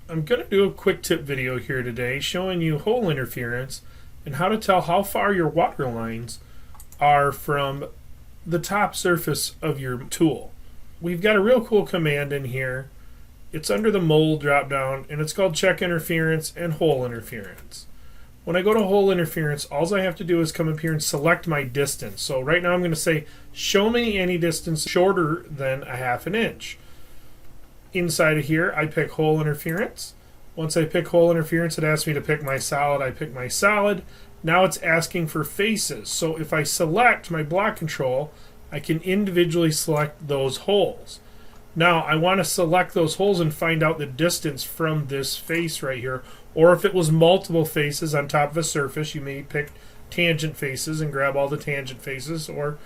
I'm going to do a quick tip video here today showing you hole interference and how to tell how far your water lines are from the top surface of your tool. We've got a real cool command in here. It's under the mold drop down and it's called check interference and hole interference. When I go to hole interference, all I have to do is come up here and select my distance. So right now I'm going to say show me any distance shorter than a ½ inch. Inside of here I pick hole interference. Once I pick hole interference, it asks me to pick my solid. I pick my solid. Now it's asking for faces. So if I select my block control, I can individually select those holes. Now I want to select those holes and find out the distance from this face right here. Or if it was multiple faces on top of a surface, you may pick tangent faces and grab all the tangent faces, or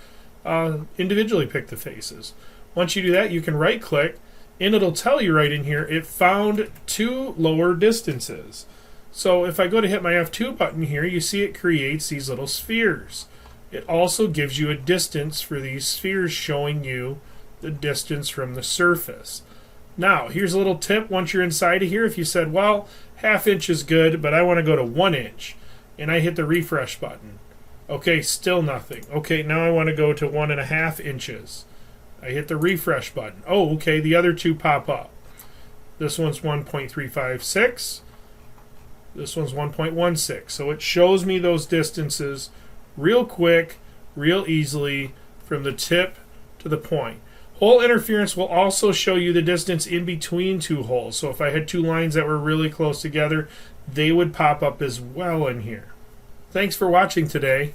individually pick the faces. Once you do that, you can right click and it'll tell you right in here it found two lower distances. So if I go to hit my F2 button here, you see it creates these little spheres. It also gives you a distance for these spheres, showing you the distance from the surface. Now here's a little tip. Once you're inside of here, if you said, well, ½ inch is good, but I want to go to 1 inch, and I hit the refresh button. Okay, still nothing. Okay, now I want to go to 1½ inches. I hit the refresh button. Oh, okay, the other two pop up. This one's 1.356. This one's 1.16. So it shows me those distances real quick, real easily from the tip to the point. Hole interference will also show you the distance in between two holes. So if I had two lines that were really close together, they would pop up as well in here. Thanks for watching today.